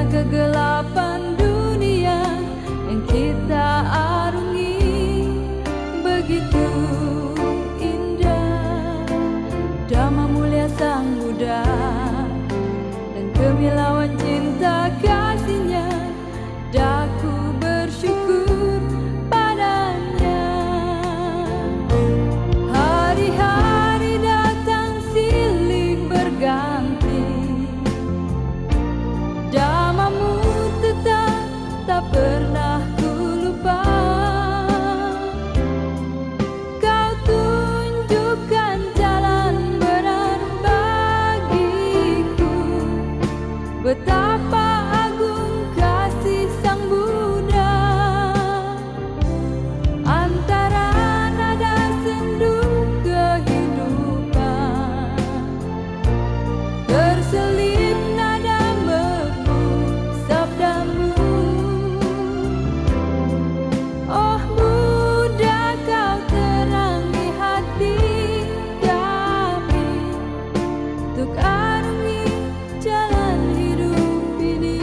Kegelapan dunia yang kita arungi begitu indah. Dhamma mulia Sang Buddha dan kemilauan cinta kasihnya, daku bersyukur padanya. Hari-hari datang silih berganti, Dhammamu tetap tak pernah ku lupa. Kau tunjukkan jalan benar bagiku, betapa agung kasih Sang Buddha. Antara nada sendu kehidupan, terselip nada merdu sabdamu. Oh Buddha, kau terangi hati kami untuk arungi jalan hidup ini.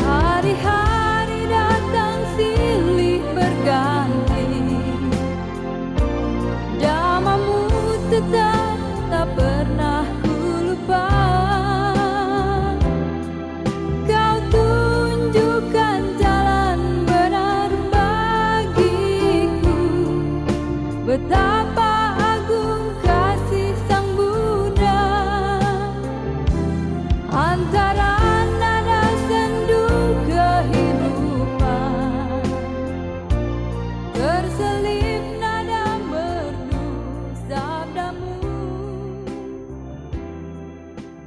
Hari-hari datang silih berganti, Dhammamu tetap tak pernah ku lupa. Kau tunjukkan jalan benar bagiku, betapa agung kasih Sang Buddha. Antara nada sendu kehidupan, terselip nada merdu sabdamu.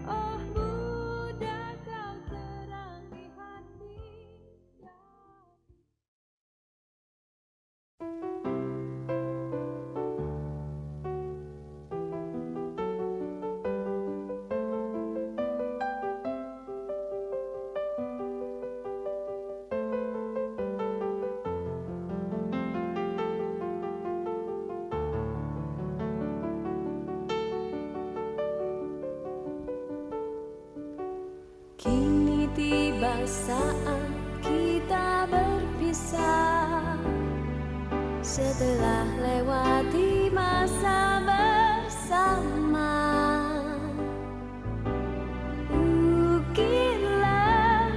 Oh Buddha, kau terangi hati kami. Kini tiba saat kita berpisah, setelah lewati masa bersama. Ukirlah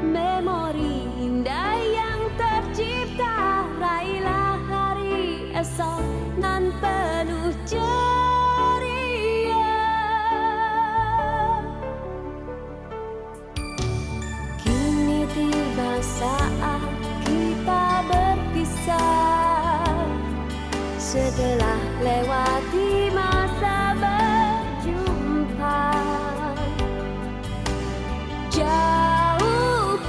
memori indah yang tercipta, raihlah hari esok nan penuh ceria. Kini tiba saat kita berpisah, setelah lewati masa berjumpa. Jauhkan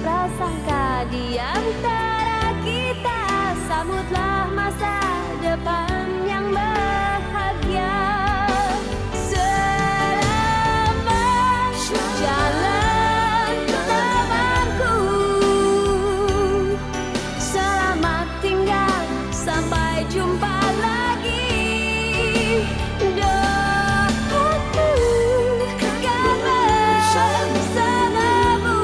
prasangka di antara kita, sambutlah masa depan yang bahagia. Selamat jalan temanku, selamat tinggal sampai jumpa lagi. Doaku kan bersamamu,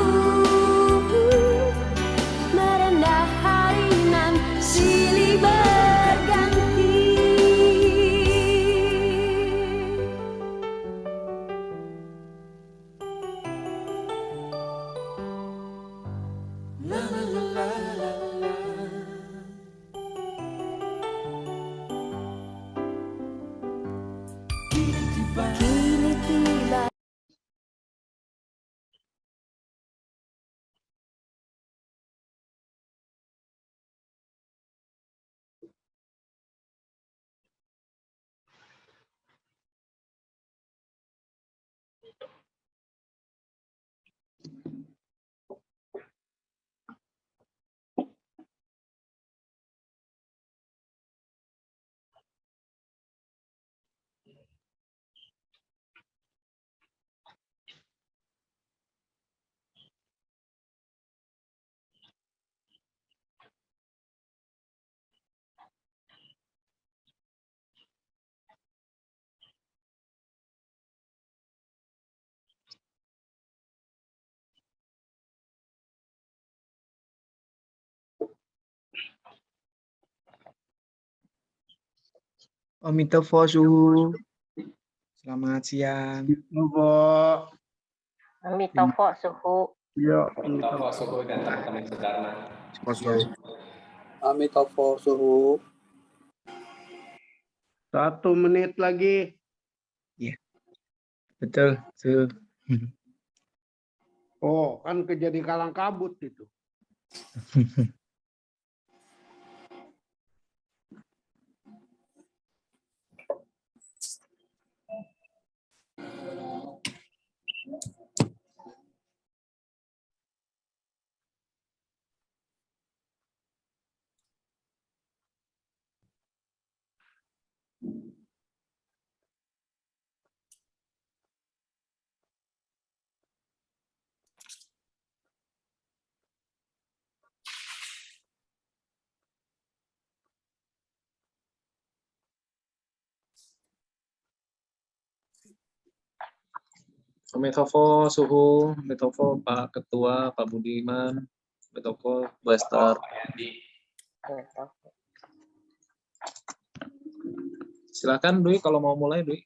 merendah hari nan silih berganti. La la la la la la. Kini tiba. Kini tiba Omitofo suhu. Selamat siang. Bobo. Amitofo suhu. Yo, Amitofo suhu dan teman-teman sedharma. Kosong. Amitofo suhu. 1 menit lagi. Betul. Suhu. Oh, kan kejadi kalang kabut itu. Amitofo suhu, Amitofo Pak Ketua, Pak Budiman, Amitofo Buster. Amitofo. Silakan Dwi kalau mau mulai Dwi.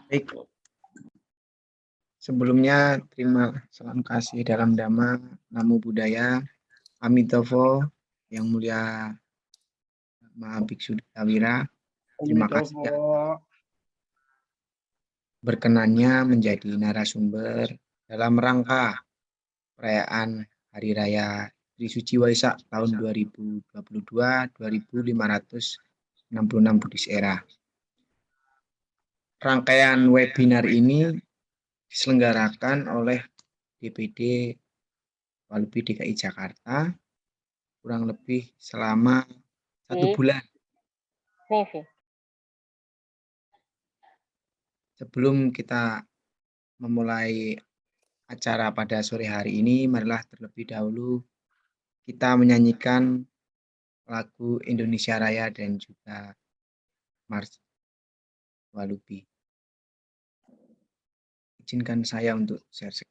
Baik. Sebelumnya terima salam kasih dalam Dhamma, Namo Buddhaya, Amitofo, Yang Mulia Mahabiksu Dawira. Terima kasih ya, berkenannya menjadi narasumber dalam rangka perayaan Hari Raya Trisuci Waisak tahun 2022-2566 Buddhis Era. Rangkaian webinar ini diselenggarakan oleh DPD Walubi DKI Jakarta kurang lebih selama 1 bulan. Nih, Vi. Sebelum kita memulai acara pada sore hari ini, marilah terlebih dahulu kita menyanyikan lagu Indonesia Raya dan juga Mars Walubi. Izinkan saya untuk share.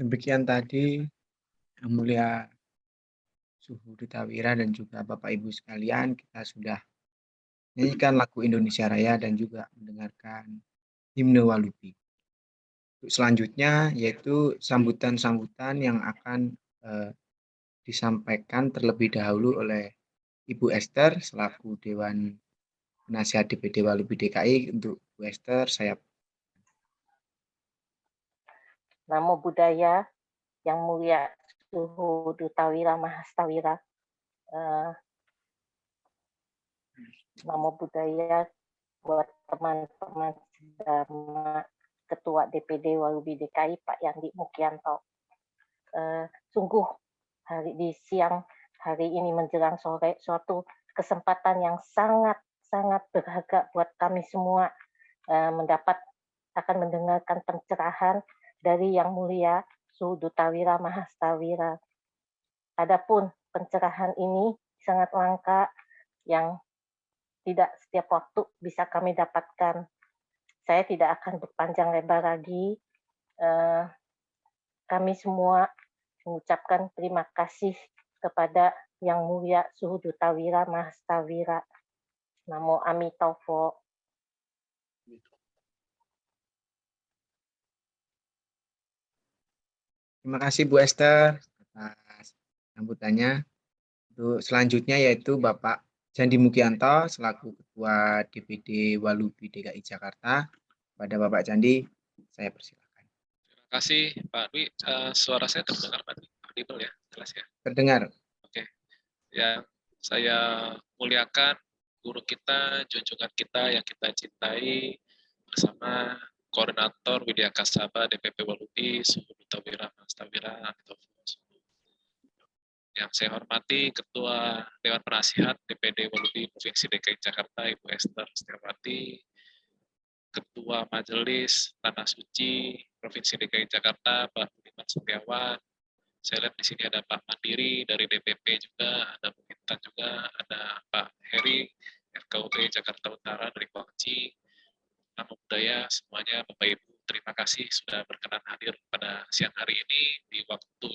Demikian tadi Yang Mulia Suhu Duta Wira dan juga Bapak Ibu sekalian, kita sudah menyanyikan lagu Indonesia Raya dan juga mendengarkan himne Walubi. Untuk selanjutnya yaitu sambutan-sambutan yang akan disampaikan terlebih dahulu oleh Ibu Esther selaku Dewan Penasihat DPD Walubi DKI. Untuk Bu Esther, saya Namo Buddhaya, Yang Mulia Suhu Duta Wira Mahastawira. Namo Buddhaya buat teman-teman Dharma, Ketua DPD Walubi DKI Pak Yandi Mukianto. Sungguh di siang hari ini menjelang sore suatu kesempatan yang sangat berharga buat kami semua akan mendengarkan pencerahan dari Yang Mulia Suhu Duta Wira Mahastawira. Adapun pencerahan ini sangat langka yang tidak setiap waktu bisa kami dapatkan. Saya tidak akan berpanjang lebar lagi. Kami semua mengucapkan terima kasih kepada Yang Mulia Suhu Duta Wira Mahastawira. Namo Amitofo. terima kasih Bu Esther atas sambutannya. Untuk selanjutnya yaitu Bapak Jandi Mukianto selaku Ketua DPD Walubi DKI Jakarta. Pada Bapak Jandi, saya persilakan. Terima kasih Pak Dwi. Suara saya terdengar Pak Dwi? Audible ya? Jelas ya? Terdengar. Oke. Yang saya muliakan guru kita, junjungan kita yang kita cintai bersama Koordinator Widya Kasaba DPP Walubi Suhu Duta Wira Mahastawira Amitofo. Yang saya hormati Ketua Dewan Penasihat DPD Walubi Provinsi DKI Jakarta Ibu Esther Setiawati, Ketua Majelis Tanah Suci Provinsi DKI Jakarta Pak Budiman Setiawan. Saya lihat di sini ada Pak Mandiri dari DPP juga, ada Bu Intan juga, ada Pak Heri FKUP Jakarta Utara dari Kuangci. Namo Buddhaya semuanya, Bapak Ibu, terima kasih sudah berkenan hadir pada siang hari ini di waktu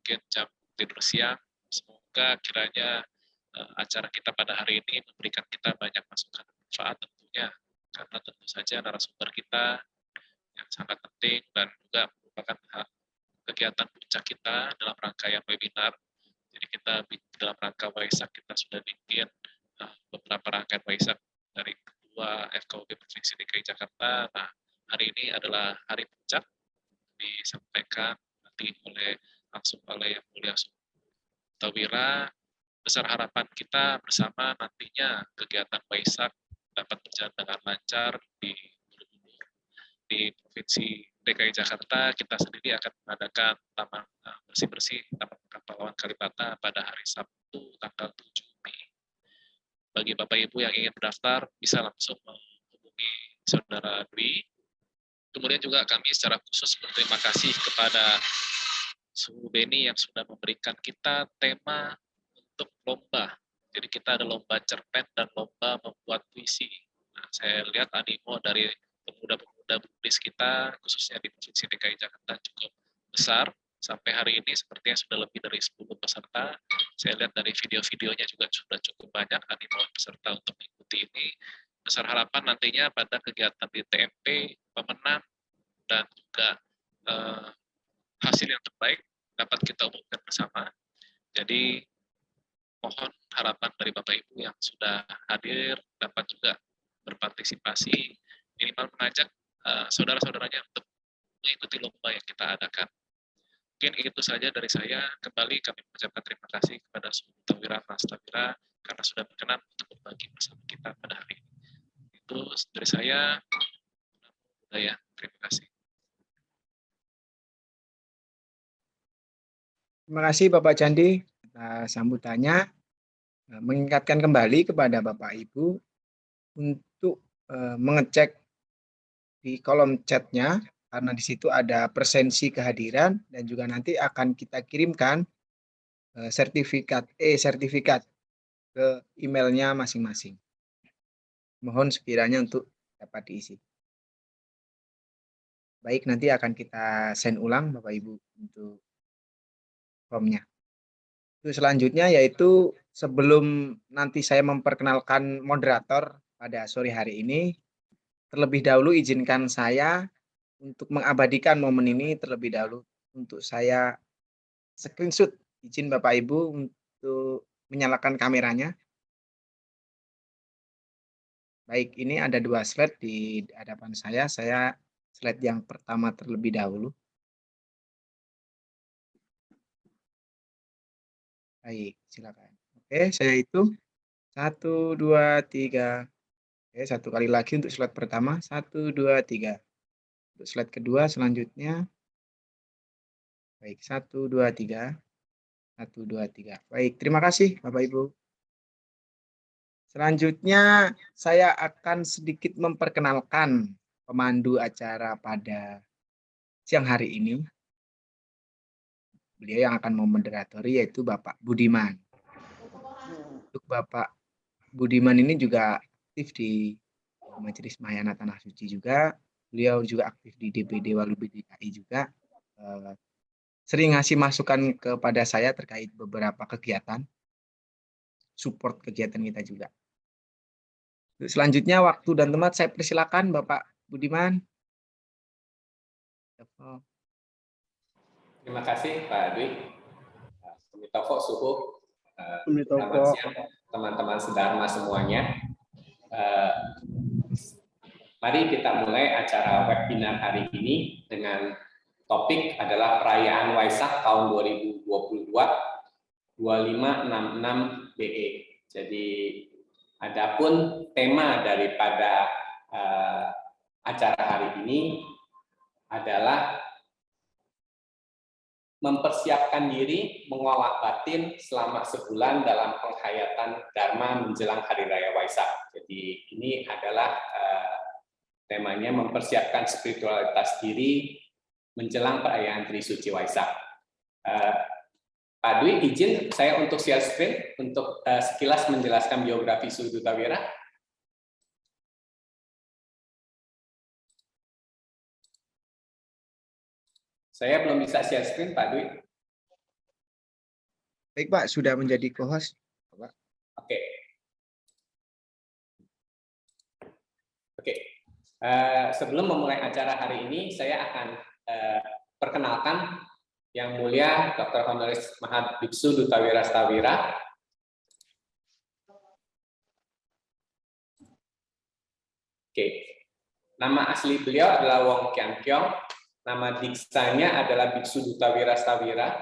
mungkin jam tidur siang. Semoga kiranya acara kita pada hari ini memberikan kita banyak masukan dan manfaat tentunya, karena tentu saja narasumber kita yang sangat penting dan juga merupakan kegiatan puncak kita dalam rangkaian webinar. Jadi kita dalam rangka Waisak kita sudah bikin beberapa rangkaian Waisak dari Ketua FKUP Provinsi DKI Jakarta. Nah, hari ini adalah hari puncak disampaikan nanti langsung oleh Yang Mulia Suhu Duta Wira. Besar harapan kita bersama nantinya kegiatan Waisak dapat berjalan dengan lancar di Provinsi DKI Jakarta. Kita sendiri akan mengadakan taman bersih-bersih Taman Makam Pahlawan Kalibata pada hari Sabtu tanggal 7 Mei. Bagi Bapak Ibu yang ingin mendaftar bisa langsung menghubungi Saudara Dwi. Kemudian juga kami secara khusus berterima kasih kepada Suhu Beni yang sudah memberikan kita tema untuk lomba. Jadi kita ada lomba cerpen dan lomba membuat puisi. Nah, saya lihat animo dari pemuda-pemuda Buddhis kita, khususnya di Provinsi DKI Jakarta cukup besar. Sampai hari ini sepertinya sudah lebih dari 10 peserta. Saya lihat dari video-videonya juga sudah cukup banyak animo peserta untuk mengikuti ini. Besar harapan nantinya pada kegiatan di TMP, pemenang, dan juga hasil yang terbaik dapat kita umumkan bersama. Jadi mohon harapan dari Bapak Ibu yang sudah hadir dapat juga berpartisipasi, minimal mengajak saudara-saudaranya untuk mengikuti lomba yang kita adakan. Mungkin itu saja dari saya. Kembali kami mengucapkan terima kasih kepada Suhu Duta Wira Mahastawira karena sudah berkenan untuk berbagi bersama kita pada hari ini. Itu dari saya. Terima kasih. Terima kasih Bapak Candi atas sambutannya. Mengingatkan kembali kepada Bapak Ibu untuk mengecek di kolom chatnya, karena di situ ada presensi kehadiran dan juga nanti akan kita kirimkan sertifikat ke emailnya masing-masing. Mohon sekiranya untuk dapat diisi. Baik, nanti akan kita send ulang Bapak Ibu untuk formnya. Terus selanjutnya yaitu sebelum nanti saya memperkenalkan moderator pada sore hari ini, terlebih dahulu izinkan saya untuk mengabadikan momen ini terlebih dahulu untuk saya screenshot. Izin Bapak Ibu untuk menyalakan kameranya. Baik, ini ada 2 slide di hadapan saya. Saya slide yang pertama terlebih dahulu. Baik, silakan. Oke, saya hitung 1, 2, 3. Oke, satu kali lagi untuk slide pertama. 1, 2, 3. Untuk slide kedua selanjutnya. Baik, 1, 2, 3. 1, 2, 3. Baik, terima kasih Bapak Ibu. Selanjutnya saya akan sedikit memperkenalkan pemandu acara pada siang hari ini. Beliau yang akan memoderatori yaitu Bapak Budiman. Untuk Bapak Budiman ini juga aktif di Majelis Mahayana Tanah Suci juga. Beliau juga aktif di DPD Walubi DKI juga. Sering ngasih masukan kepada saya terkait beberapa kegiatan. Support kegiatan kita juga. Selanjutnya waktu dan tempat saya persilakan Bapak Budiman. Terima kasih Pak Dwi. Sumitofo Suhu. Sumitofo. Selamat siang teman-teman sedharma semuanya. Mari kita mulai acara webinar hari ini dengan topik adalah perayaan Waisak tahun 2022 2566 BE. Jadi adapun tema daripada acara hari ini adalah mempersiapkan diri mengolah batin selama sebulan dalam penghayatan Dharma menjelang Hari Raya Waisak. Jadi ini adalah temanya mempersiapkan spiritualitas diri menjelang perayaan Trisuci Waisak. Pak Dwi, izin saya untuk share screen untuk sekilas menjelaskan biografi Suhu Duta Wira. Saya belum bisa share screen, Pak Dwi. Baik Pak, sudah menjadi co-host. Oke. Sebelum memulai acara hari ini, saya akan perkenalkan Yang Mulia Dr. Honoris Mahadbiksu Duta Wira Stawira. Oke. Nama asli beliau adalah Wong Kian Kyong. Nama diksanya adalah Biksu Duta Wira Stawira.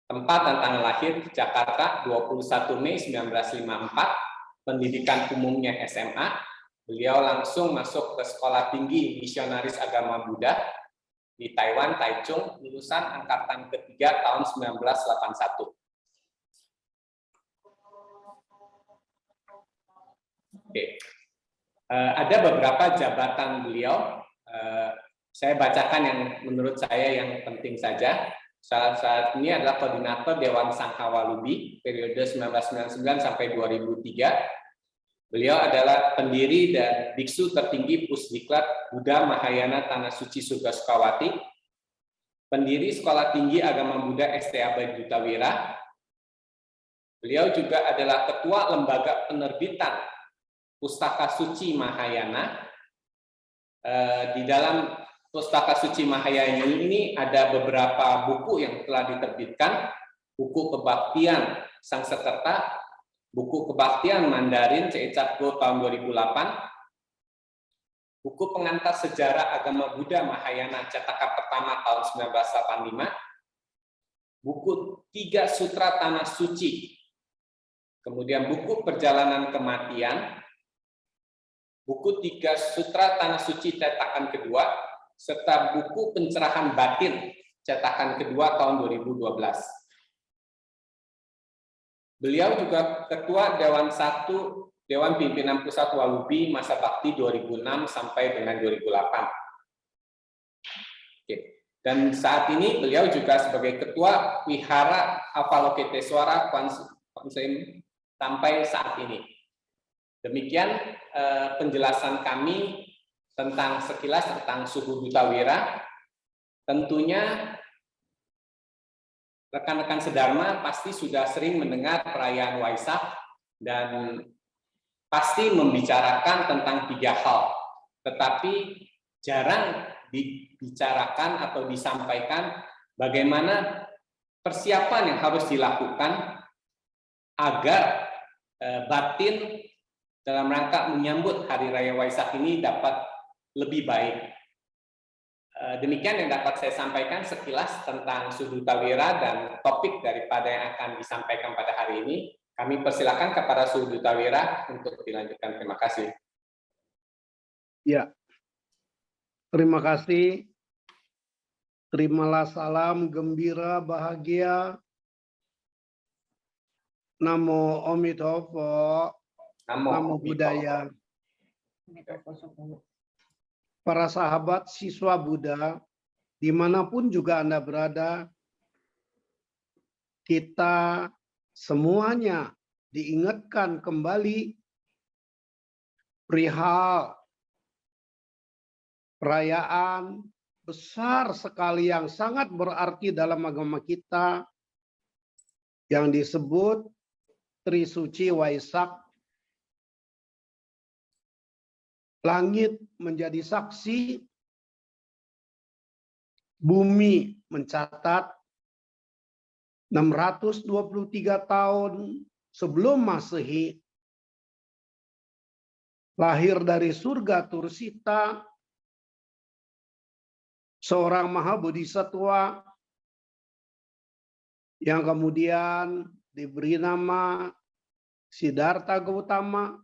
Tempat dan tanggal lahir Jakarta 21 Mei 1954. Pendidikan umumnya SMA. Beliau langsung masuk ke Sekolah Tinggi Misionaris Agama Buddha di Taiwan, Taichung, lulusan angkatan ketiga tahun 1981. Oke. Ada beberapa jabatan beliau. Saya bacakan yang menurut saya yang penting saja. Salah satunya adalah Koordinator Dewan Sangha Walubi periode 1999 sampai 2003. Beliau adalah pendiri dan biksu tertinggi Pusdiklat Buddha Mahayana Tanah Suci Surga Sukawati, pendiri Sekolah Tinggi Agama Buddha ST Abadi Duta Wira. Beliau juga adalah ketua lembaga penerbitan Pustaka Suci Mahayana. Di dalam Pustaka Suci Mahayana ini ada beberapa buku yang telah diterbitkan, buku Kebaktian Sangsekerta, buku Kebaktian Mandarin C.Cat Go tahun 2008, buku Pengantar Sejarah Agama Buddha Mahayana cetakan pertama tahun 1985, buku 3 Sutra Tanah Suci, kemudian buku Perjalanan Kematian, buku 3 Sutra Tanah Suci cetakan kedua, serta buku Pencerahan Batin cetakan kedua tahun 2012. Beliau juga Ketua Dewan 1 Dewan Pimpinan Pusat Walubi masa bakti 2006 sampai dengan 2008. Oke. Dan saat ini beliau juga sebagai Ketua Wihara Avalokiteswara Konsum sampai saat ini. Demikian penjelasan kami sekilas tentang suhu duta wira. Tentunya rekan-rekan sedharma pasti sudah sering mendengar perayaan Waisak dan pasti membicarakan tentang 3 hal, tetapi jarang dibicarakan atau disampaikan bagaimana persiapan yang harus dilakukan agar batin dalam rangka menyambut Hari Raya Waisak ini dapat lebih baik. Demikian yang dapat saya sampaikan sekilas tentang suhu duta wira dan topik daripada yang akan disampaikan pada hari ini. Kami persilakan kepada suhu duta wira untuk dilanjutkan. Terima kasih. Ya, terima kasih. Terimalah salam gembira, bahagia. Namo Amitopo, Namo Buddhaya. Para sahabat siswa Buddha, dimanapun juga Anda berada, kita semuanya diingatkan kembali perihal perayaan besar sekali yang sangat berarti dalam agama kita yang disebut Trisuci Waisak. Langit menjadi saksi, bumi mencatat 623 tahun sebelum Masehi, lahir dari surga Tursita, seorang Mahabodhisatwa yang kemudian diberi nama Siddhartha Gautama,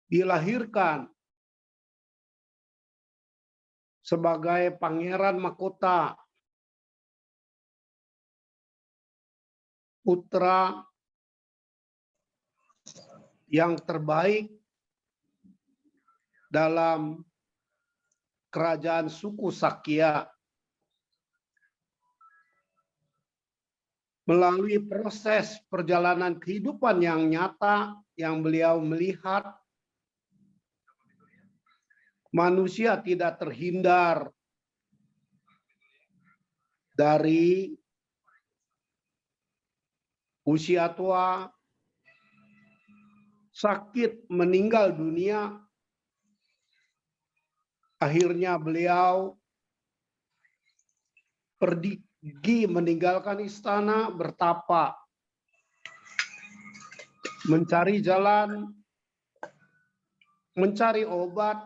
dilahirkan sebagai Pangeran Mahkota, putra yang terbaik dalam kerajaan suku Sakya. Melalui proses perjalanan kehidupan yang nyata yang beliau melihat, manusia tidak terhindar dari usia tua, sakit, meninggal dunia. Akhirnya beliau pergi meninggalkan istana, bertapa, mencari jalan, mencari obat,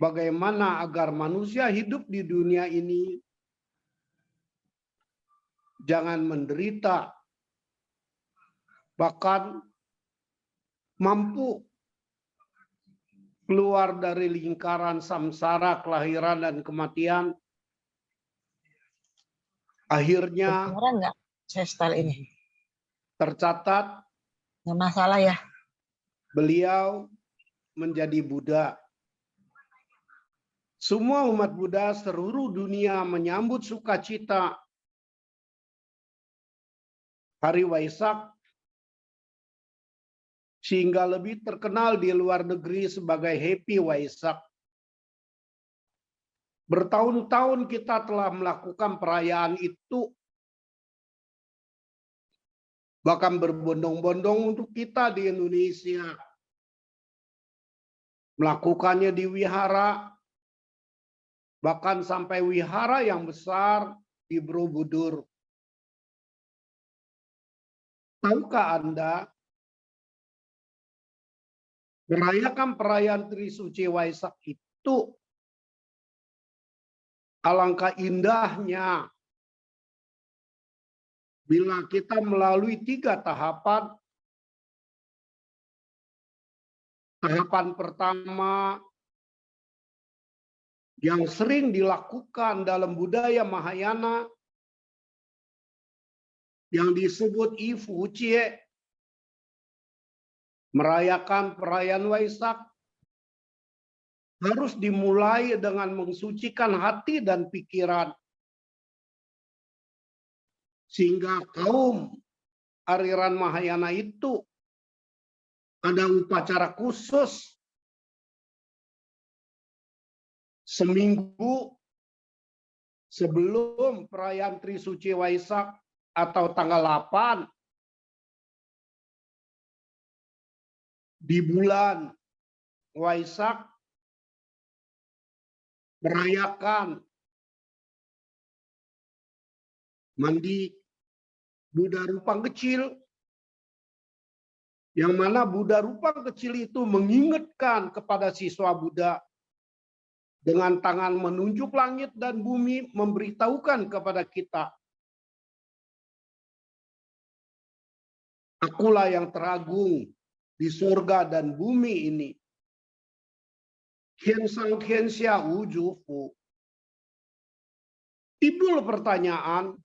bagaimana agar manusia hidup di dunia ini jangan menderita, bahkan mampu keluar dari lingkaran samsara, kelahiran dan kematian. Akhirnya enggak saya style ini tercatat nggak masalah ya, beliau menjadi Buddha. Semua umat Buddha seluruh dunia menyambut sukacita Hari Waisak, sehingga lebih terkenal di luar negeri sebagai Happy Waisak. Bertahun-tahun kita telah melakukan perayaan itu, bahkan berbondong-bondong untuk kita di Indonesia. Melakukannya di wihara, bahkan sampai wihara yang besar di Borobudur. Tahukah Anda, merayakan perayaan Trisuci Waisak itu alangkah indahnya bila kita melalui 3 tahapan. Tahapan pertama yang sering dilakukan dalam budaya Mahayana yang disebut Ifucie, merayakan perayaan Waisak, harus dimulai dengan mensucikan hati dan pikiran. Sehingga kaum aliran Mahayana itu ada upacara khusus seminggu sebelum perayaan Trisuci Waisak atau tanggal 8 di bulan Waisak merayakan mandi Buddha Rupang kecil, yang mana Buddha Rupang kecil itu mengingatkan kepada siswa Buddha dengan tangan menunjuk langit dan bumi, memberitahukan kepada kita, akulah yang teragung di surga dan bumi ini. Kiensang kiensia wujufu. Timbul pertanyaan,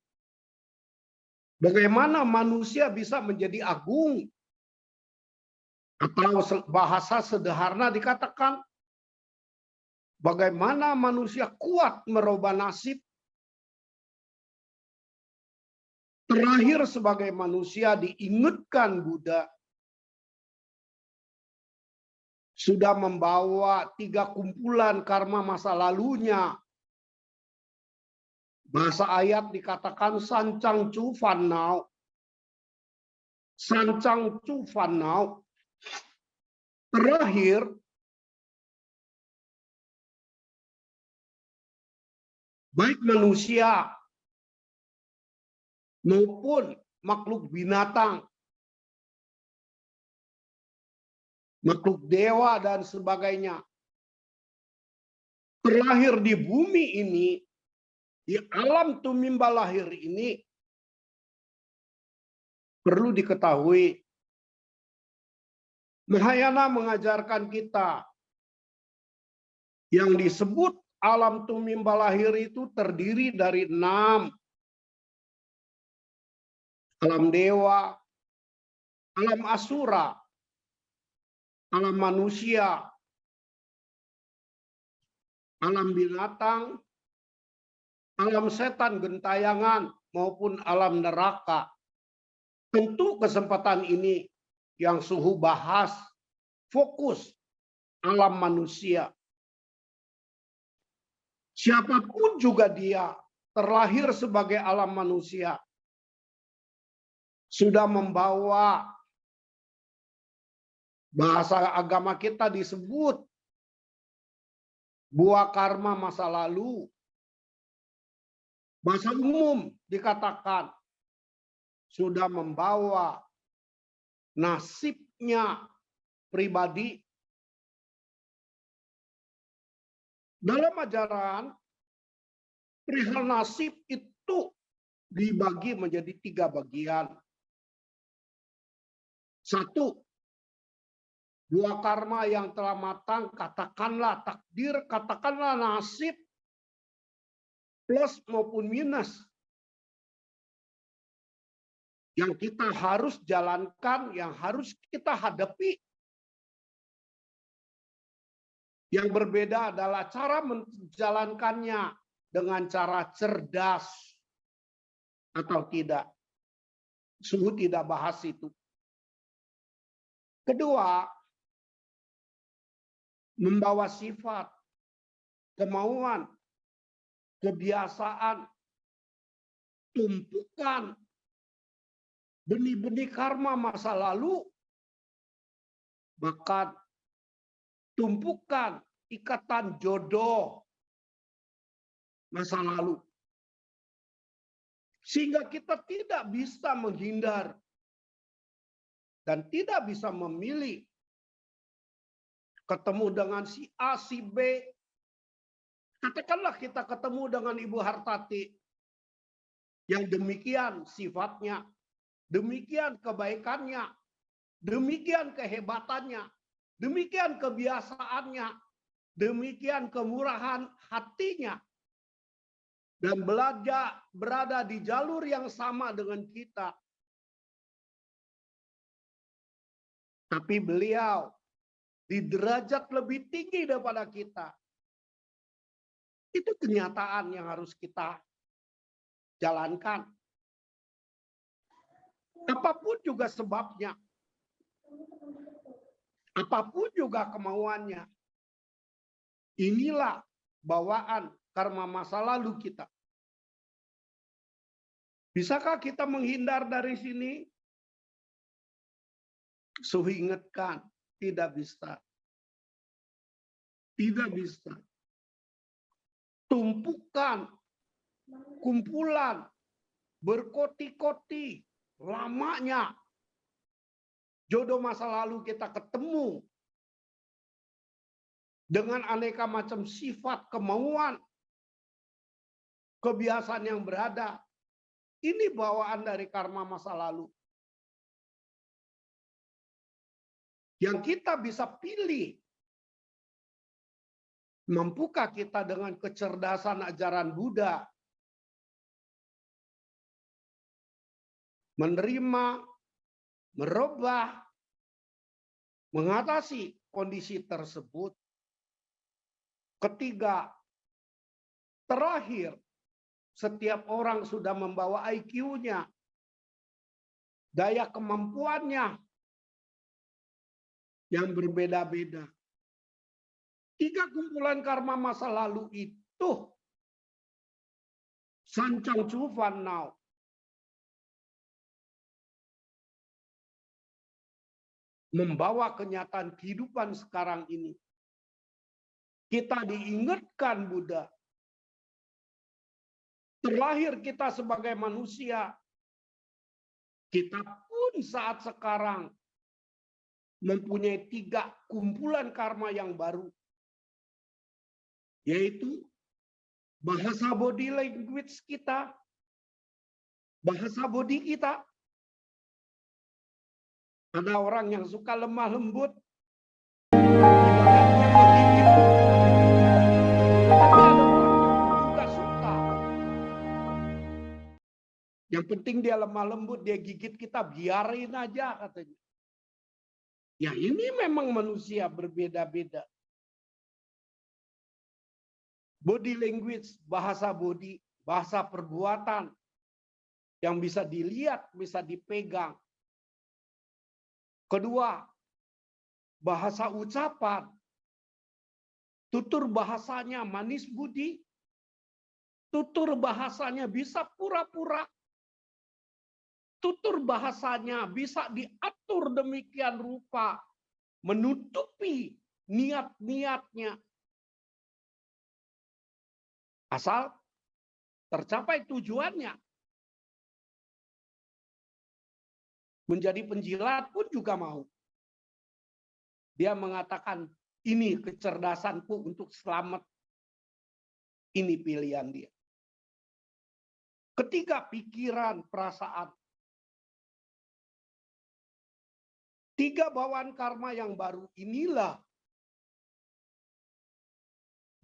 bagaimana manusia bisa menjadi agung? Atau bahasa sederhana dikatakan, bagaimana manusia kuat merubah nasib? Terakhir sebagai manusia diingatkan Buddha sudah membawa 3 kumpulan karma masa lalunya. Bahasa ayat dikatakan sancang cu fanau. Sancang cu fanau. Terakhir, baik manusia maupun makhluk binatang, makhluk dewa dan sebagainya, terlahir di bumi ini, di alam tumimba lahir ini, perlu diketahui, Mahayana mengajarkan kita yang disebut alam tumimba lahir itu terdiri dari 6. Alam dewa, alam asura, alam manusia, alam binatang, alam setan gentayangan, maupun alam neraka. Tentu kesempatan ini yang Suhu bahas fokus alam manusia. Siapapun juga dia terlahir sebagai alam manusia, sudah membawa, bahasa agama kita disebut buah karma masa lalu. Bahasa umum dikatakan sudah membawa nasibnya pribadi. Dalam ajaran, perihal nasib itu dibagi menjadi 3 bagian. 1, buah karma yang telah matang, katakanlah takdir, katakanlah nasib, plus maupun minus, yang kita harus jalankan, yang harus kita hadapi. Yang berbeda adalah cara menjalankannya dengan cara cerdas atau tidak. Suhu tidak bahas itu. Kedua, membawa sifat, kemauan, kebiasaan, tumpukan benih-benih karma masa lalu, bahkan tumpukan ikatan jodoh masa lalu. Sehingga kita tidak bisa menghindar dan tidak bisa memilih ketemu dengan si A, si B. Katakanlah kita ketemu dengan Ibu Hartati yang demikian sifatnya, demikian kebaikannya, demikian kehebatannya, demikian kebiasaannya, demikian kemurahan hatinya, dan berada di jalur yang sama dengan kita. Tapi beliau di derajat lebih tinggi daripada kita. Itu kenyataan yang harus kita jalankan. Apapun juga sebabnya. Apapun juga kemauannya. Inilah bawaan karma masa lalu kita. Bisakah kita menghindar dari sini? Suhu ingatkan, tidak bisa. Tidak bisa. Tumpukan, kumpulan, berkoti-koti, lamanya jodoh masa lalu kita ketemu dengan aneka macam sifat, kemauan, kebiasaan yang berada. Ini bawaan dari karma masa lalu. Yang kita bisa pilih. Mampukah kita dengan kecerdasan ajaran Buddha menerima, merubah, mengatasi kondisi tersebut? Ketiga, terakhir, setiap orang sudah membawa IQ-nya, daya kemampuannya yang berbeda-beda. 3 kumpulan karma masa lalu itu sancang cufan now. Membawa kenyataan kehidupan sekarang ini. Kita diingatkan Buddha. Terlahir kita sebagai manusia. Kita pun saat sekarang mempunyai 3 kumpulan karma yang baru. Yaitu bahasa body language kita, bahasa body kita. Ada orang yang suka lemah lembut, ibaratnya menggigit. Tapi ada orang yang juga suka. Yang penting dia lemah lembut, dia gigit kita, biarin aja katanya. Ya ini memang manusia berbeda-beda. Body language, bahasa body, bahasa perbuatan yang bisa dilihat, bisa dipegang. Kedua, bahasa ucapan. Tutur bahasanya manis budi. Tutur bahasanya bisa pura-pura. Tutur bahasanya bisa diatur demikian rupa. Menutupi niat-niatnya. Asal tercapai tujuannya. Menjadi penjilat pun juga mau. Dia mengatakan, ini kecerdasanku untuk selamat. Ini pilihan dia. Ketiga, pikiran, perasaan. 3 bawaan karma yang baru inilah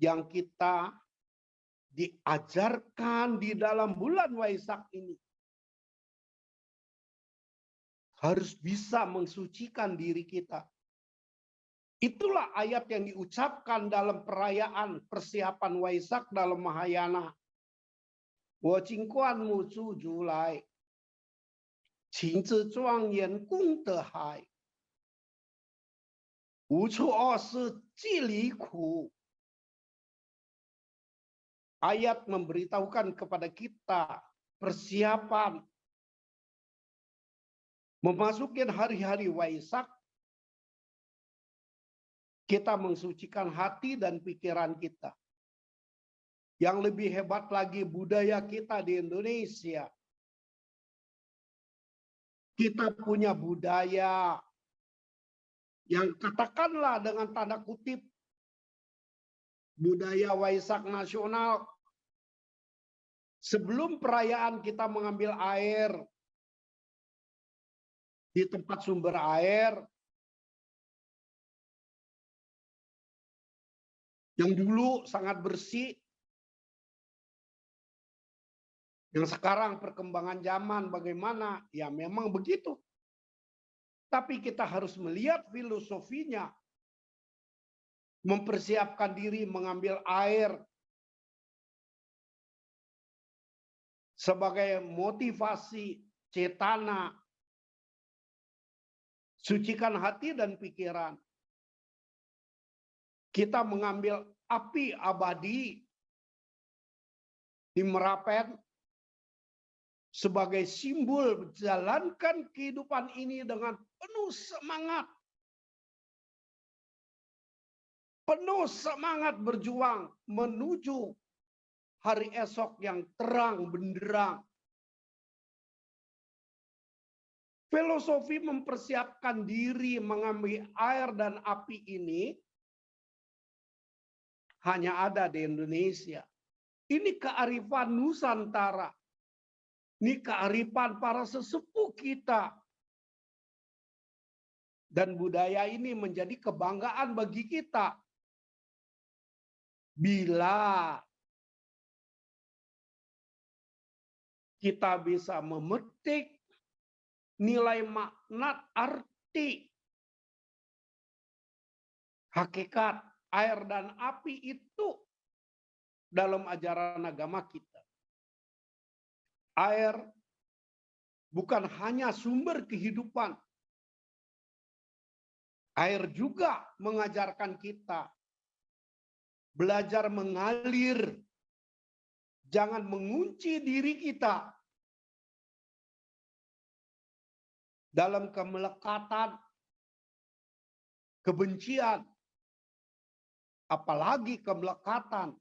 yang kita diajarkan di dalam bulan Waisak ini. Harus bisa mensucikan diri kita. Itulah ayat yang diucapkan dalam perayaan persiapan Waisak dalam Mahayana. Wo jingguan mu zu julai, qing zi zhuang yan gong de hai, wu chu o shi ji li ku. Ayat memberitahukan kepada kita persiapan memasuki hari-hari Waisak. Kita mensucikan hati dan pikiran kita. Yang lebih hebat lagi budaya kita di Indonesia. Kita punya budaya yang katakanlah dengan tanda kutip budaya Waisak nasional. Sebelum perayaan kita mengambil air di tempat sumber air yang dulu sangat bersih, yang sekarang perkembangan zaman bagaimana, ya memang begitu. Tapi kita harus melihat filosofinya, mempersiapkan diri mengambil air sebagai motivasi cetana, sucikan hati dan pikiran. Kita mengambil api abadi di Merapen sebagai simbol menjalankan kehidupan ini dengan penuh semangat. Penuh semangat berjuang menuju hari esok yang terang benderang. Filosofi mempersiapkan diri mengambil air dan api ini hanya ada di Indonesia. Ini kearifan Nusantara. Ini kearifan para sesepuh kita. Dan budaya ini menjadi kebanggaan bagi kita. Bila kita bisa memetik nilai makna arti hakikat air dan api itu dalam ajaran agama kita. Air bukan hanya sumber kehidupan. Air juga mengajarkan kita belajar mengalir. Jangan mengunci diri kita dalam kemelekatan, kebencian, apalagi kemelekatan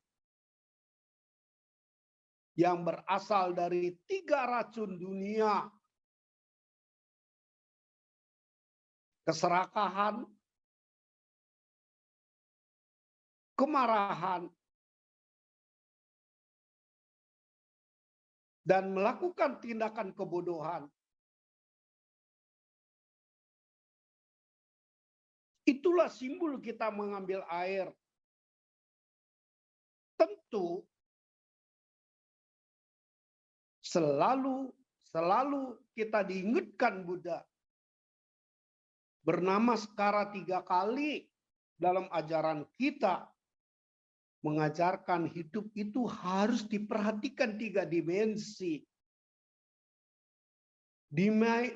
yang berasal dari 3 racun dunia. Keserakahan, kemarahan, dan melakukan tindakan kebodohan. Itulah simbol kita mengambil air. Tentu selalu kita diingatkan Buddha bernama Skara 3 kali dalam ajaran kita mengajarkan hidup itu harus diperhatikan 3 dimensi.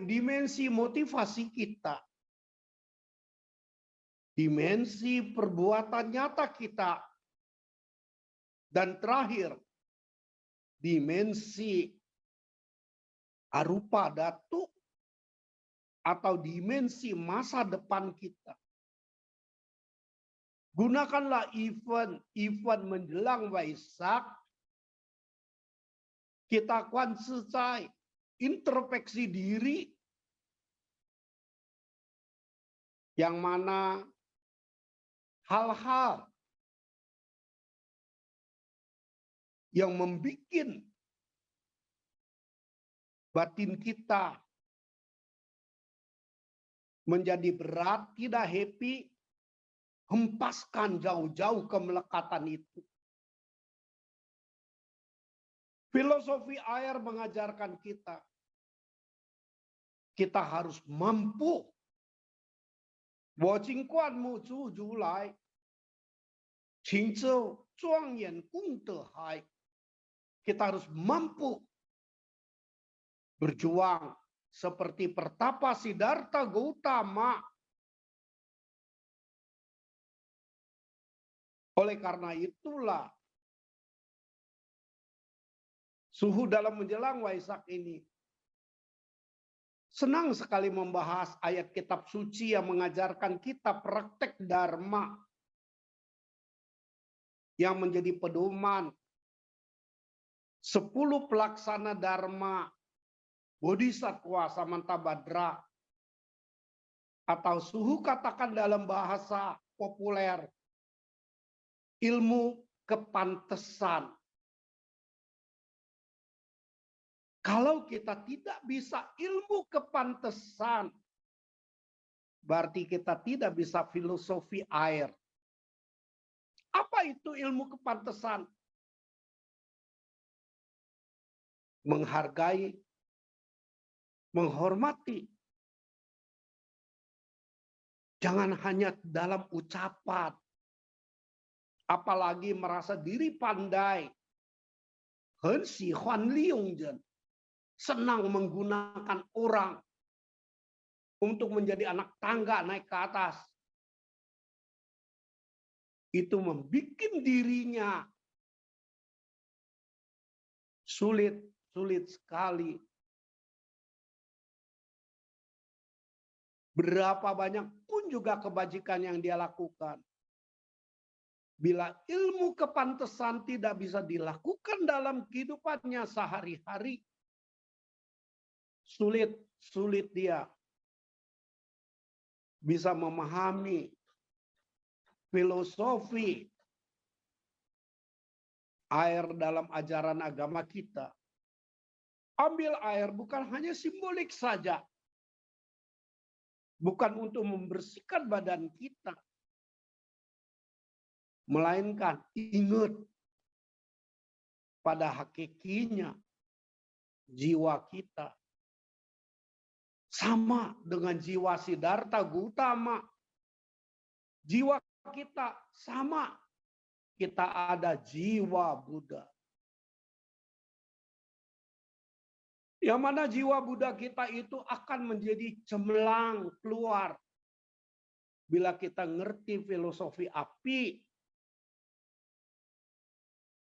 Dimensi motivasi kita, dimensi perbuatan nyata kita, dan terakhir dimensi arupa datu atau dimensi masa depan kita. Gunakanlah event menjelang Waisak. Kita kuansicai, introspeksi diri, yang mana hal-hal yang membuat batin kita menjadi berat, tidak happy, hempaskan jauh-jauh kemelekatan itu. Filosofi air mengajarkan kita harus mampu. Wajingkuan mucu julai, qingzhou zhuangyan gongdehai. Kita harus mampu berjuang seperti Pertapa Siddhartha Gautama. Oleh karena itulah suhu dalam menjelang Waisak ini senang sekali membahas ayat kitab suci yang mengajarkan kita praktek dharma yang menjadi pedoman 10 pelaksana dharma Bodhisattva Samantabhadra, atau suhu katakan dalam bahasa populer ilmu kepantesan. Kalau kita tidak bisa ilmu kepantesan, berarti kita tidak bisa filosofi air. Apa itu ilmu kepantesan? Menghargai, menghormati. Jangan hanya dalam ucapan, apalagi merasa diri pandai. Hen xihuan liong zhen, senang menggunakan orang untuk menjadi anak tangga naik ke atas. itu membuat dirinya sulit sekali. Berapa banyak pun juga kebajikan yang dia lakukan. Bila ilmu kepantesan tidak bisa dilakukan dalam kehidupannya sehari-hari, sulit dia bisa memahami filosofi air dalam ajaran agama kita. Ambil air bukan hanya simbolik saja. Bukan untuk membersihkan badan kita. Melainkan ingat pada hakikinya jiwa kita. Sama dengan jiwa Siddhartha Gautama. Jiwa kita sama. Kita ada jiwa Buddha. Yang mana jiwa Buddha kita itu akan menjadi cemerlang keluar. Bila kita ngerti filosofi api.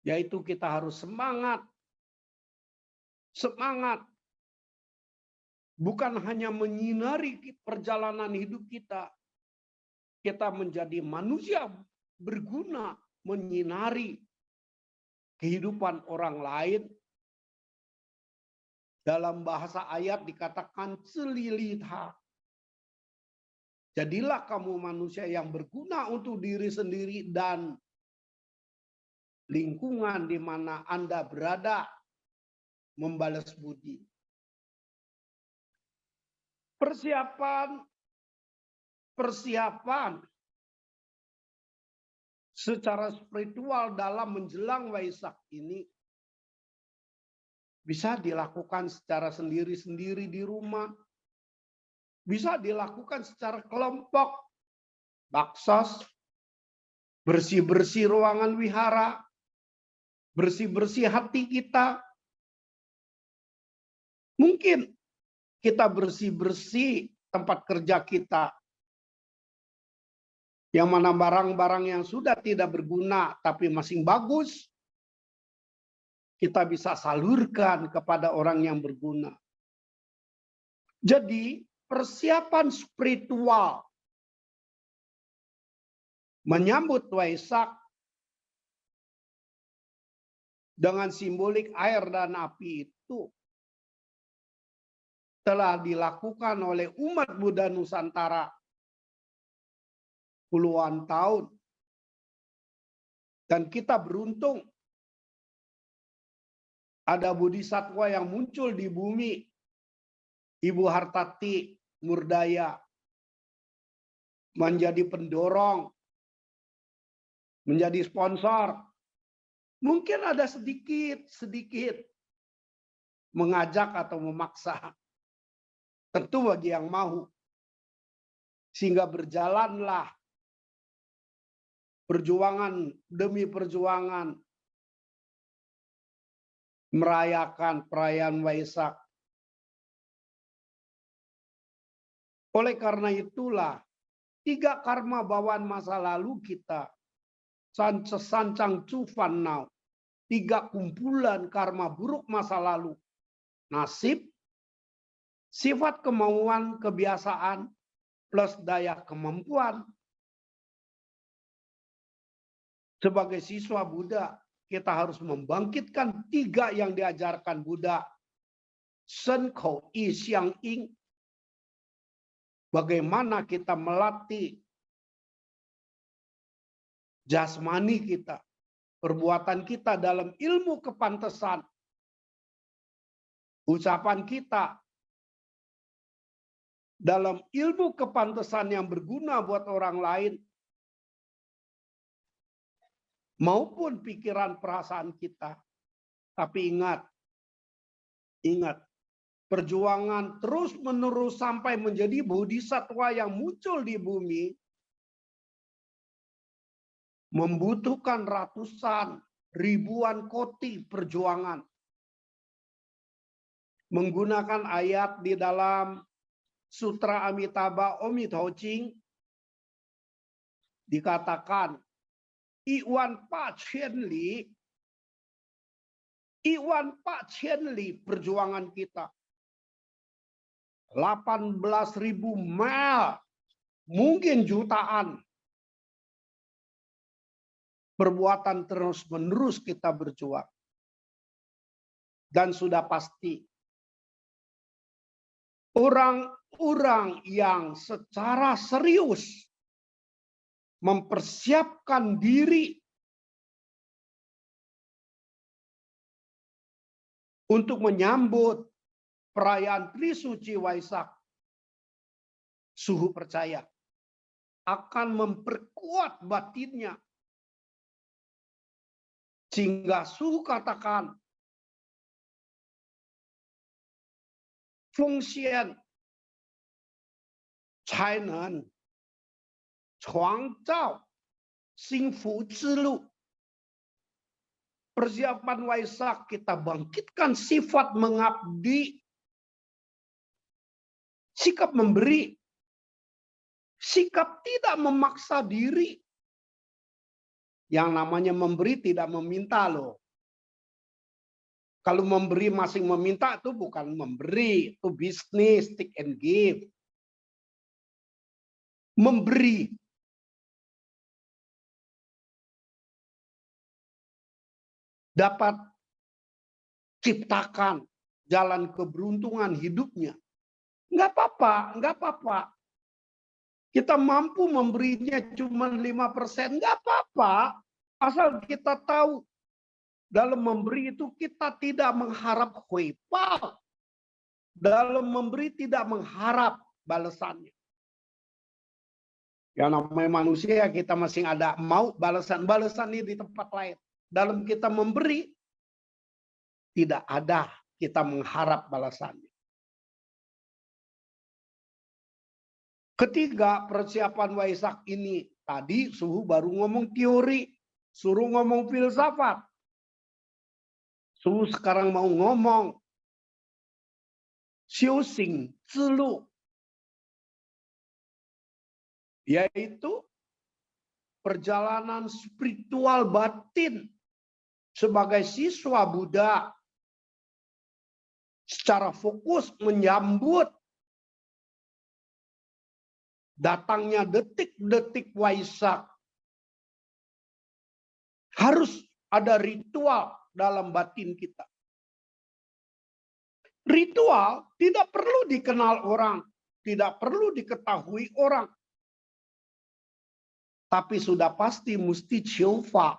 Yaitu kita harus semangat. Semangat. Bukan hanya menyinari perjalanan hidup kita. Kita menjadi manusia berguna. Menyinari kehidupan orang lain. Dalam bahasa ayat dikatakan celilitha. Jadilah kamu manusia yang berguna untuk diri sendiri dan lingkungan di mana Anda berada membalas budi. Persiapan secara spiritual dalam menjelang Waisak ini bisa dilakukan secara sendiri-sendiri di rumah. Bisa dilakukan secara kelompok. Baksos, bersih-bersih ruangan wihara, bersih-bersih hati kita. Mungkin kita bersih-bersih tempat kerja kita. Yang mana barang-barang yang sudah tidak berguna tapi masih bagus, kita bisa salurkan kepada orang yang berguna. Jadi persiapan spiritual menyambut Waisak dengan simbolik air dan api itu telah dilakukan oleh umat Buddha Nusantara puluhan tahun. Dan kita beruntung ada bodhisatwa yang muncul di bumi, Ibu Hartati Murdaya, menjadi pendorong, menjadi sponsor. Mungkin ada sedikit mengajak atau memaksa. Tentu bagi yang mau. Sehingga berjalanlah perjuangan demi perjuangan merayakan perayaan Waisak. Oleh karena itulah, 3 karma bawaan masa lalu kita, sancang cufan now, 3 kumpulan karma buruk masa lalu, nasib, sifat kemauan kebiasaan, plus daya kemampuan. Sebagai siswa Buddha, kita harus membangkitkan 3 yang diajarkan Buddha. Shen, Kou, Yi, Xiang, Ying. Bagaimana kita melatih jasmani kita, perbuatan kita dalam ilmu kepantesan, ucapan kita dalam ilmu kepantesan yang berguna buat orang lain, maupun pikiran perasaan kita. Tapi ingat, perjuangan terus-menerus sampai menjadi bodhisatwa yang muncul di bumi membutuhkan ratusan, ribuan koti perjuangan. Menggunakan ayat di dalam Sutra Amitabha Omitho Ching dikatakan Iwan Pak Chenli, perjuangan kita. 18.000 mil, mungkin jutaan. Perbuatan terus-menerus kita berjuang. Dan sudah pasti, orang-orang yang secara serius mempersiapkan diri untuk menyambut perayaan Trisuci Waisak, Suhu percaya akan memperkuat batinnya. Sehingga Suhu katakan, Fengxian, Chainan, Chuangzhao, Xingfu Zilu. Persiapan Waisak kita bangkitkan sifat mengabdi, sikap memberi, sikap tidak memaksa diri. Yang namanya memberi tidak meminta loh. Kalau memberi masing meminta itu bukan memberi, itu bisnis, take and give. Memberi. Dapat ciptakan jalan keberuntungan hidupnya. Enggak apa-apa. Kita mampu memberinya cuma 5%, enggak apa-apa. Asal kita tahu dalam memberi itu kita tidak mengharap huipal. Dalam memberi tidak mengharap balasannya. Ya namanya manusia kita masih ada mau balasan ini di tempat lain. Dalam kita memberi tidak ada kita mengharap balasannya. Ketiga, persiapan Waisak ini tadi Suhu baru ngomong teori, suruh ngomong filsafat. Suhu sekarang mau ngomong xiuxing zilu, yaitu perjalanan spiritual batin sebagai siswa Buddha secara fokus menyambut datangnya detik-detik Waisak. Harus ada ritual dalam batin kita. Ritual tidak perlu dikenal orang, tidak perlu diketahui orang. Tapi sudah pasti mesti coba,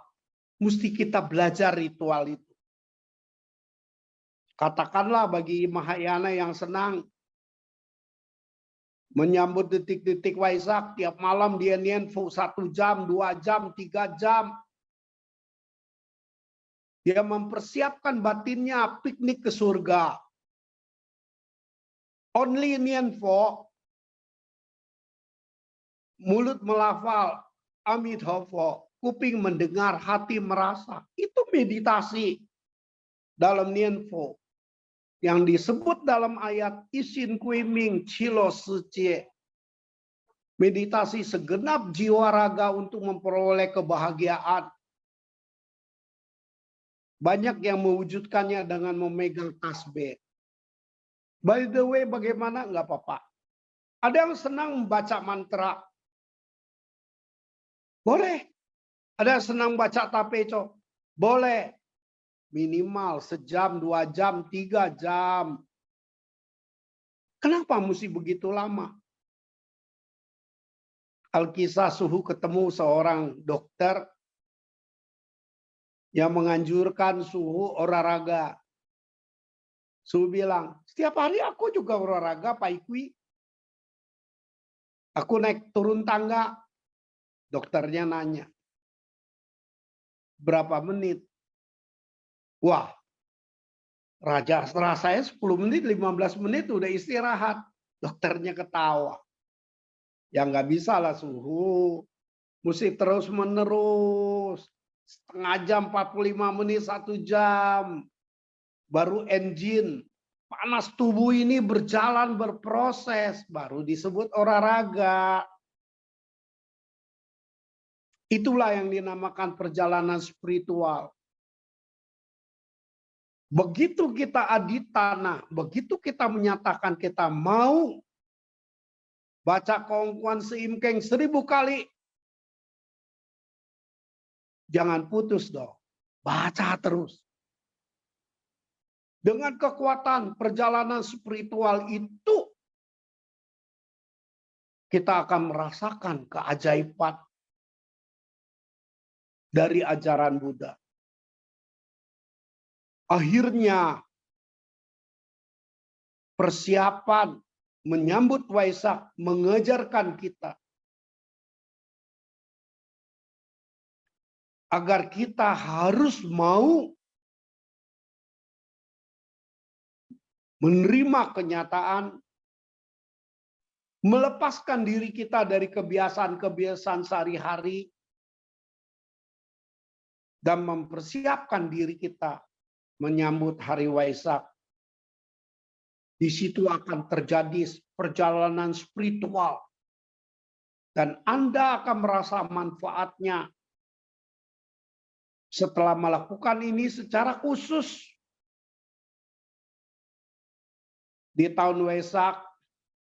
mesti kita belajar ritual itu. Katakanlah bagi Mahayana yang senang menyambut detik-detik Waisak, tiap malam dia nianfu 1 jam, 2 jam, 3 jam. Dia mempersiapkan batinnya piknik ke surga. Only nianfu, mulut melafal Amitabha, kuping mendengar, hati merasa. Itu meditasi dalam nianfu. Yang disebut dalam ayat Isin Kuiming Cilo Secie. Meditasi segenap jiwa raga untuk memperoleh kebahagiaan. Banyak yang mewujudkannya dengan memegang tasbih. By the way, bagaimana? Enggak apa-apa. Ada yang senang membaca mantra. Boleh. Ada yang senang baca tapeco. Boleh. Minimal sejam, 2 jam, 3 jam. Kenapa mesti begitu lama? Alkisah Suhu ketemu seorang dokter yang menganjurkan Suhu olahraga. Suhu bilang, setiap hari aku juga olahraga, Pak Ikwi. Aku naik turun tangga. Dokternya nanya, berapa menit? Wah, raja setelah saya 10 menit, 15 menit udah istirahat. Dokternya ketawa. Ya nggak bisa lah Suhu. Mesti terus menerus. Setengah jam, 45 menit, 1 jam. Baru engine. Panas tubuh ini berjalan, berproses. Baru disebut olahraga. Itulah yang dinamakan perjalanan spiritual. Begitu kita aditana, begitu kita menyatakan kita mau baca Kongkuan Seimkeng 1000 kali, jangan putus dong, baca terus. Dengan kekuatan perjalanan spiritual itu, kita akan merasakan keajaiban dari ajaran Buddha. Akhirnya persiapan menyambut Waisak mengajarkan kita agar kita harus mau menerima kenyataan, melepaskan diri kita dari kebiasaan-kebiasaan sehari-hari, dan mempersiapkan diri kita menyambut hari Waisak. Di situ akan terjadi perjalanan spiritual. Dan Anda akan merasa manfaatnya setelah melakukan ini secara khusus. Di tahun Waisak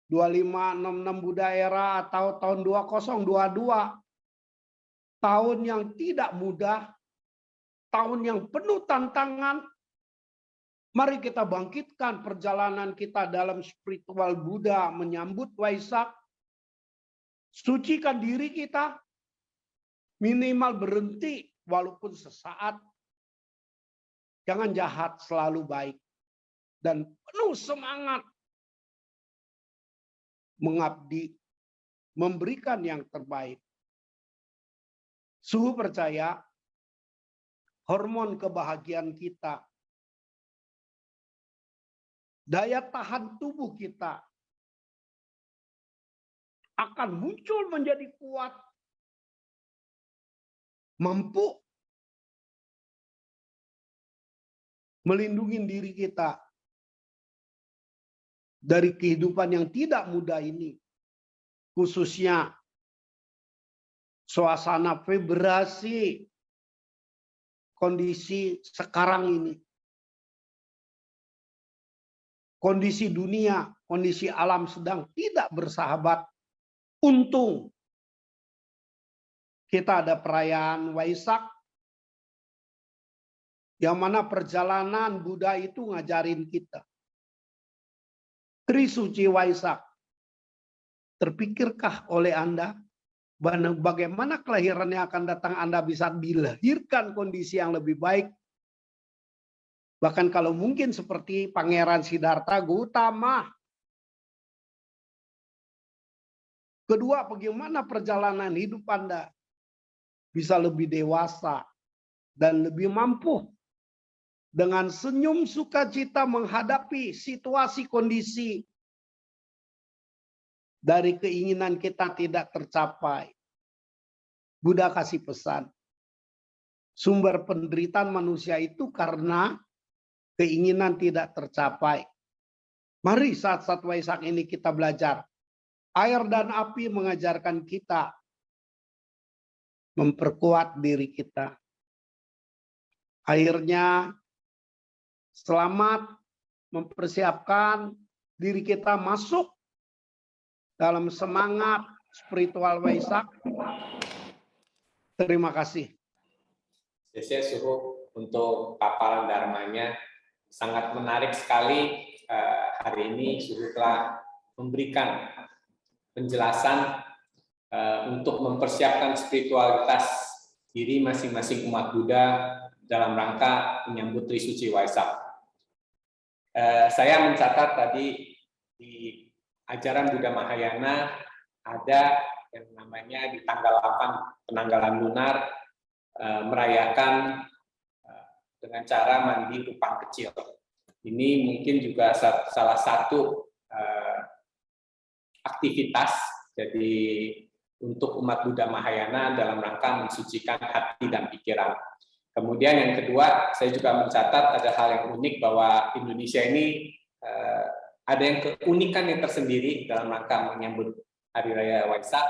2566 Buddha Era atau tahun 2022. Tahun yang tidak mudah, tahun yang penuh tantangan. Mari kita bangkitkan perjalanan kita dalam spiritual Buddha menyambut Waisak. Sucikan diri kita, minimal berhenti walaupun sesaat. Jangan jahat, selalu baik. Dan penuh semangat mengabdi, memberikan yang terbaik. Sungguh percaya, hormon kebahagiaan kita, daya tahan tubuh kita akan muncul menjadi kuat, mampu melindungi diri kita dari kehidupan yang tidak mudah ini, khususnya suasana vibrasi kondisi sekarang ini. Kondisi dunia, kondisi alam sedang tidak bersahabat. Untung kita ada perayaan Waisak, yang mana perjalanan Buddha itu ngajarin kita. Trisuci Waisak. Terpikirkah oleh Anda bagaimana kelahiran yang akan datang Anda bisa dilahirkan kondisi yang lebih baik? Bahkan kalau mungkin seperti Pangeran Siddhartha Gautama. Kedua, bagaimana perjalanan hidup Anda bisa lebih dewasa dan lebih mampu dengan senyum sukacita menghadapi situasi kondisi dari keinginan kita tidak tercapai. Buddha kasih pesan, sumber penderitaan manusia itu karena keinginan tidak tercapai. Mari saat-saat Waisak ini kita belajar. Air dan api mengajarkan kita memperkuat diri kita. Akhirnya selamat mempersiapkan diri kita masuk dalam semangat spiritual Waisak. Terima kasih. Saya Suhu untuk paparan dharmanya. Sangat menarik sekali hari ini Suhu telah memberikan penjelasan untuk mempersiapkan spiritualitas diri masing-masing umat Buddha dalam rangka menyambut Trisuci Waisak. Saya mencatat tadi di ajaran Buddha Mahayana ada yang namanya di tanggal 8 penanggalan lunar merayakan dengan cara mandi kupang kecil. Ini mungkin juga salah satu aktivitas jadi untuk umat Buddha Mahayana dalam rangka mensucikan hati dan pikiran. Kemudian yang kedua, saya juga mencatat ada hal yang unik bahwa Indonesia ini ada yang keunikan yang tersendiri dalam rangka menyambut Hari Raya Waisak.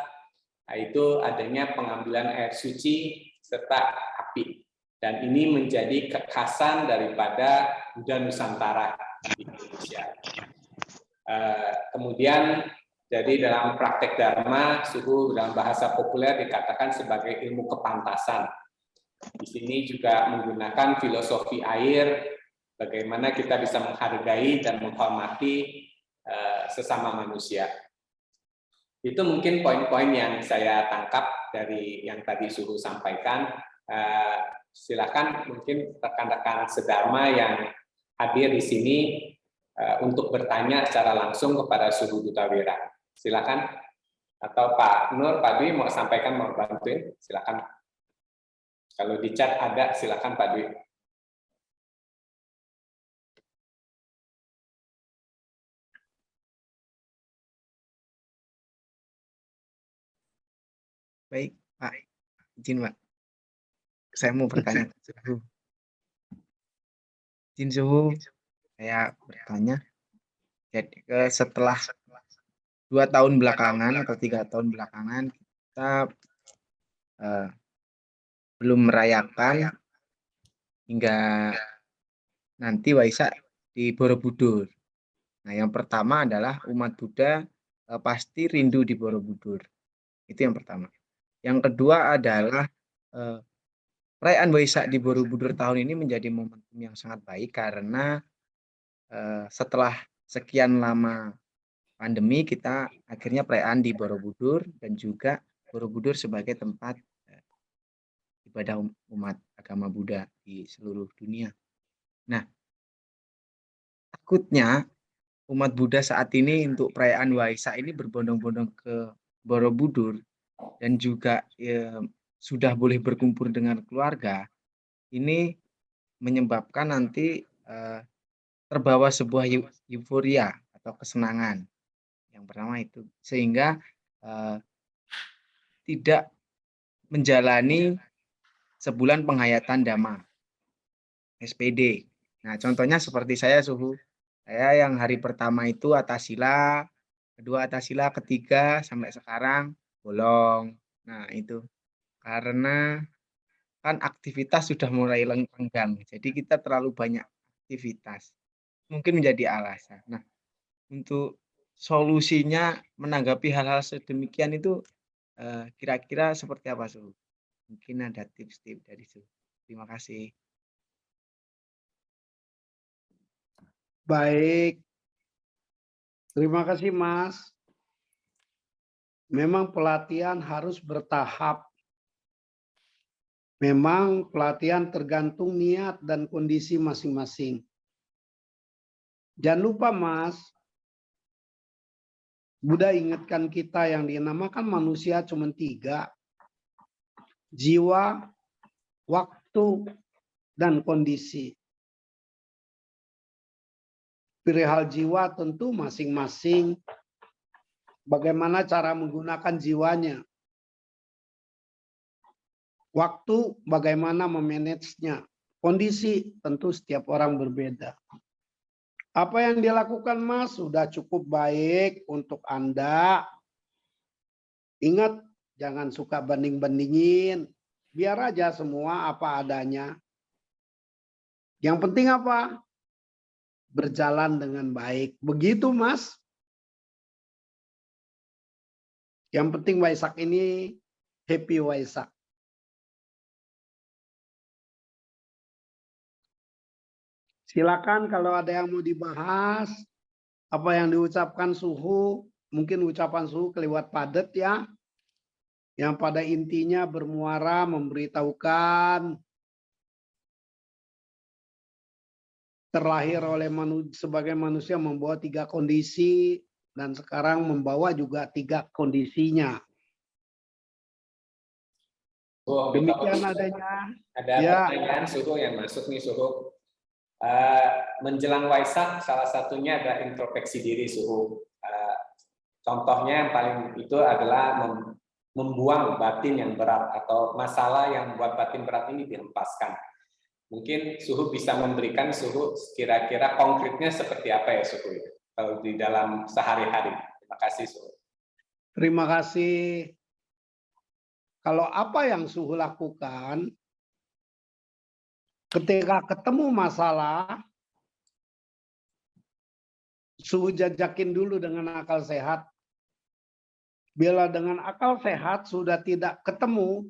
yaitu adanya pengambilan air suci serta api. Dan ini menjadi kekhasan daripada Buddha Nusantara di Indonesia. Kemudian jadi dalam praktek dharma, suhu dalam bahasa populer dikatakan sebagai ilmu kepantasan. Di sini juga menggunakan filosofi air, bagaimana kita bisa menghargai dan menghormati sesama manusia. Itu mungkin poin-poin yang saya tangkap dari yang tadi Suhu sampaikan. Silakan mungkin rekan-rekan sedharma yang hadir di sini untuk bertanya secara langsung kepada Suhu Duta Wira. Silakan. Atau Pak Nur, Pak Dwi mau sampaikan, mau bantuin? Silakan. Kalau di chat ada, silakan Pak Dwi. Baik, Pak. Izin, Pak. Saya mau bertanya ke Suhu. Izin Suhu, saya bertanya. Jadi setelah 2 tahun belakangan atau 3 tahun belakangan kita belum merayakan hingga nanti Waisak di Borobudur. Nah, yang pertama adalah umat Buddha pasti rindu di Borobudur. Itu yang pertama. Yang kedua adalah perayaan Waisak di Borobudur tahun ini menjadi momentum yang sangat baik karena setelah sekian lama pandemi kita akhirnya perayaan di Borobudur dan juga Borobudur sebagai tempat ibadah umat agama Buddha di seluruh dunia. Nah, takutnya umat Buddha saat ini untuk perayaan Waisak ini berbondong-bondong ke Borobudur dan juga sudah boleh berkumpul dengan keluarga, ini menyebabkan nanti terbawa sebuah euforia atau kesenangan. Yang pertama itu, sehingga tidak menjalani sebulan penghayatan Dhamma, SPD. Nah, contohnya seperti saya, Suhu. Saya yang hari pertama itu Atasila, kedua Atasila, ketiga sampai sekarang bolong. Nah, itu karena kan aktivitas sudah mulai lenggang, jadi kita terlalu banyak aktivitas. Mungkin menjadi alasan. Nah, untuk solusinya menanggapi hal-hal sedemikian itu kira-kira seperti apa, Suhu? Mungkin ada tips-tips dari Suhu. Terima kasih. Baik. Terima kasih, Mas. Memang pelatihan harus bertahap. Memang pelatihan tergantung niat dan kondisi masing-masing. Jangan lupa, Mas, Buddha ingatkan kita yang dinamakan manusia cuma 3. Jiwa, waktu, dan kondisi. Perihal jiwa tentu masing-masing bagaimana cara menggunakan jiwanya. Waktu bagaimana memanagenya. Kondisi tentu setiap orang berbeda. Apa yang dilakukan Mas sudah cukup baik untuk Anda. Ingat, jangan suka banding-bandingin. Biar aja semua apa adanya. Yang penting apa? Berjalan dengan baik. Begitu, Mas. Yang penting Waisak ini happy Waisak. Silakan kalau ada yang mau dibahas, apa yang diucapkan Suhu, mungkin ucapan Suhu kelewat padat ya. Yang pada intinya bermuara memberitahukan terlahir oleh sebagai manusia membawa 3 kondisi dan sekarang membawa juga 3 kondisinya. Oh, demikian adanya. Ada pertanyaan Suhu yang masuk nih, Suhu. Menjelang Waisak salah satunya adalah introspeksi diri, Suhu. Contohnya yang paling itu adalah membuang batin yang berat atau masalah yang membuat batin berat ini dilepaskan. Mungkin Suhu bisa memberikan Suhu kira-kira konkretnya seperti apa ya, Suhu, kalau di dalam sehari-hari. Terima kasih, Suhu. Terima kasih. Kalau apa yang suhu lakukan, ketika ketemu masalah, suhu jajakin dulu dengan akal sehat. Bila dengan akal sehat sudah tidak ketemu,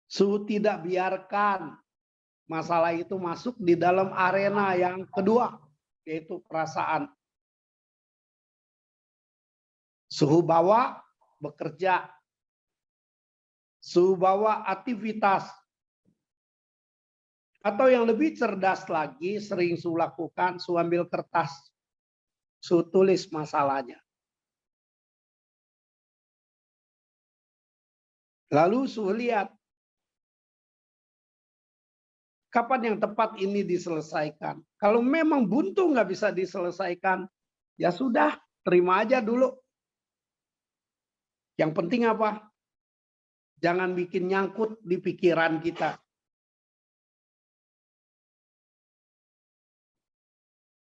suhu tidak biarkan masalah itu masuk di dalam arena yang kedua, yaitu perasaan. Suhu bawa bekerja, suhu bawa aktivitas, atau yang lebih cerdas lagi, sering suhu lakukan, suhu ambil kertas, suhu tulis masalahnya. Lalu suhu lihat, kapan yang tepat ini diselesaikan. Kalau memang buntu nggak bisa diselesaikan, ya sudah, terima aja dulu. Yang penting apa? Jangan bikin nyangkut di pikiran kita.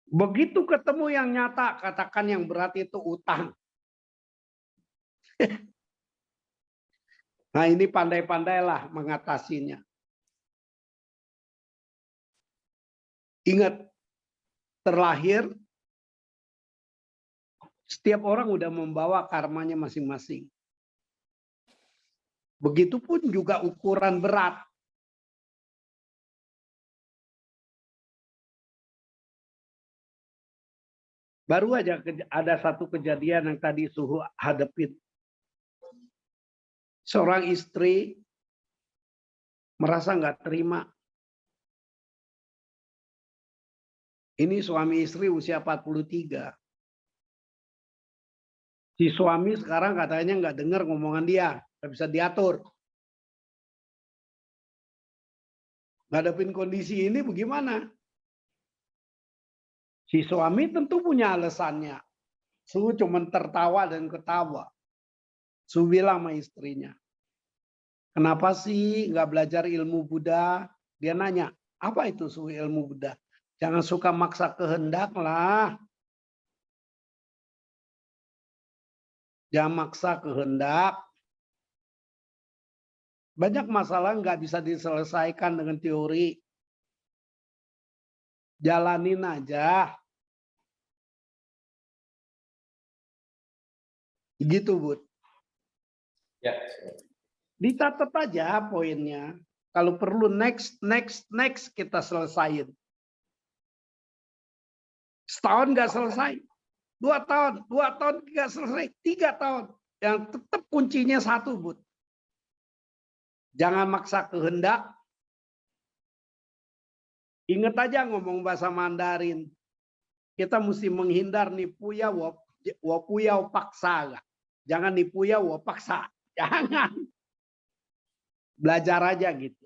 Begitu ketemu yang nyata, katakan yang berat itu utang. Nah ini pandai-pandailah mengatasinya. Ingat, terlahir, setiap orang udah membawa karmanya masing-masing. Begitupun juga ukuran berat. Baru aja ada satu kejadian yang tadi Suhu hadapin. Seorang istri merasa nggak terima. Ini suami istri usia 43. Si suami sekarang katanya nggak dengar ngomongan dia, nggak bisa diatur. Ngadepin kondisi ini bagaimana? Si suami tentu punya alasannya. Suhu cuma tertawa dan ketawa. Suhu bilang sama istrinya, kenapa sih nggak belajar ilmu Buddha? Dia nanya, apa itu Suhu ilmu Buddha? Jangan suka maksa kehendak lah. Jangan maksa kehendak. Banyak masalah nggak bisa diselesaikan dengan teori. Jalanin aja. Gitu, Bud. Ya. Dicatat aja poinnya. Kalau perlu next kita selesain. Setahun nggak selesai. 2 tahun nggak selesai. 3 tahun. Yang tetap kuncinya satu, Bud. Jangan maksa kehendak. Ingat aja ngomong bahasa Mandarin. Kita mesti menghindar nipuya wapuya paksa. Jangan nipuya wapaksa. Jangan. Belajar aja gitu.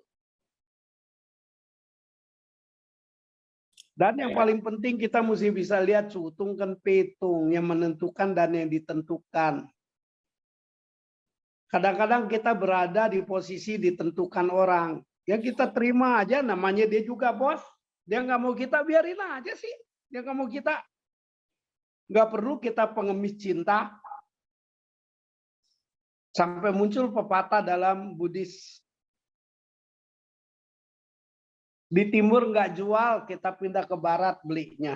Dan yang paling penting kita mesti bisa lihat sutung kan petung yang menentukan dan yang ditentukan. Kadang-kadang kita berada di posisi ditentukan orang. Ya kita terima aja, namanya dia juga bos. Dia nggak mau kita, biarin aja sih. Dia nggak mau kita. Nggak perlu kita pengemis cinta. Sampai muncul pepatah dalam Buddhis. Di timur nggak jual, kita pindah ke barat belinya.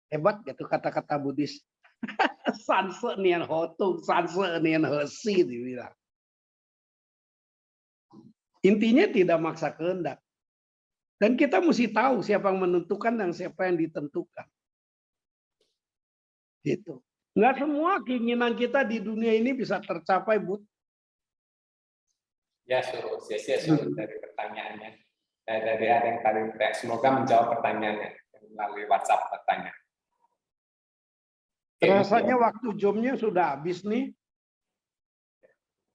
Hebat gitu kata-kata Buddhis. Sanse nian hotung, sanse nian hesi dibilang. Intinya tidak maksa kehendak. Dan kita mesti tahu siapa yang menentukan dan siapa yang ditentukan. Gitu. Nggak semua keinginan kita di dunia ini bisa tercapai, Bud. Ya, suruh dari pertanyaannya. Dari ada yang tadi, semoga menjawab pertanyaannya melalui WhatsApp bertanya. Rasanya waktu jomnya sudah habis nih.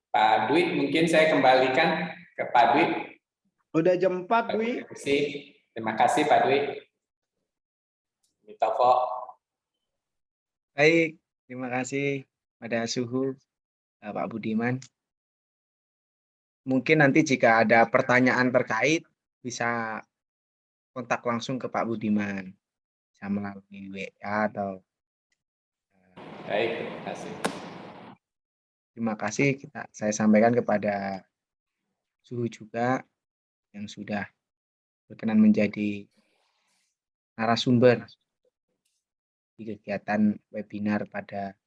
Pak Dwi, mungkin saya kembalikan ke Pak Dwi. Udah jam 4, Dwi. Terima kasih Pak Dwi. Mitofo. Baik, terima kasih pada Suhu, Pak Budiman. Mungkin nanti jika ada pertanyaan terkait, bisa kontak langsung ke Pak Budiman. Bisa melalui WA atau... Baik, terima kasih. terima kasih saya sampaikan kepada Suhu juga yang sudah berkenan menjadi narasumber di kegiatan webinar pada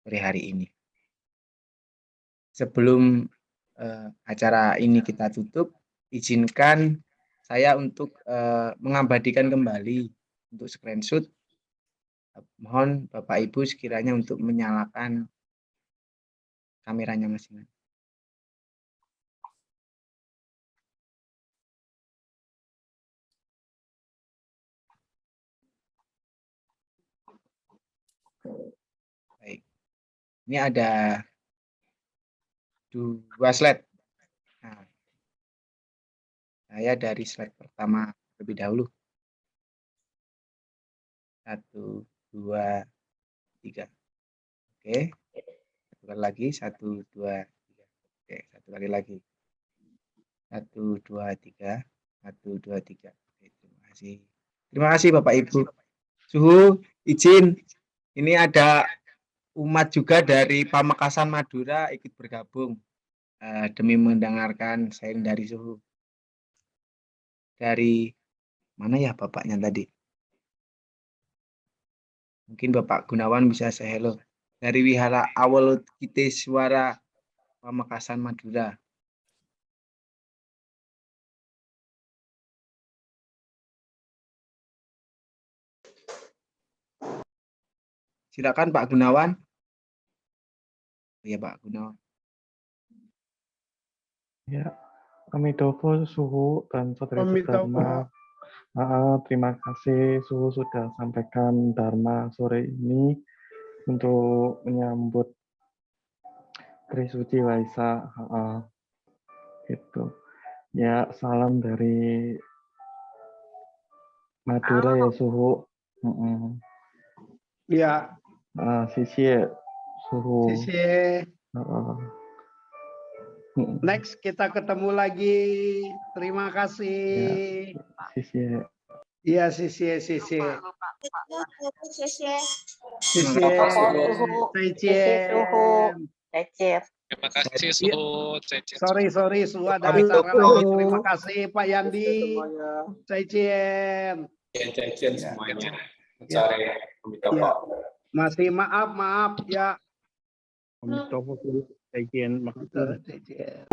sore hari ini. Sebelum acara ini kita tutup, izinkan saya untuk mengabadikan kembali untuk screenshot. Mohon Bapak Ibu sekiranya untuk menyalakan kameranya masing-masing. Baik. Ini ada 2 slide. Nah, saya dari slide pertama terlebih dahulu. 1, 2, 3. Oke. Satu kali lagi. 1, 2, 3. Oke, satu kali lagi. 1, 2, 3. 1, 2, 3. Oke, terima kasih. Terima kasih Bapak Ibu. Suhu, izin. Ini ada umat juga dari Pamekasan Madura ikut bergabung demi mendengarkan sharing dari Suhu. Dari mana ya bapaknya tadi? Mungkin Bapak Gunawan bisa say hello. Dari Wihara Awal Kite Suara Pamekasan Madura. Silakan Pak Gunawan. Iya Pak Gunawan. Ya, Amitabha Suhu dan Saudara Dharma. Terima kasih Suhu sudah sampaikan Dharma sore ini untuk menyambut Trisuci Waisak. Gitu. Ya, salam dari Madura ya Suhu. Ya. Sisi Suhu. Sisi. Next kita ketemu lagi. Terima kasih. Sisi. Iya, Sisi. Sisi. Terima kasih Suhu. Sorry Suhu ada acara lagi. Terima kasih Pak Yandi. Cecien. Cecien semuanya. Sore Amitabha. Masih maaf ya. Amitabha Cecien. Cecien.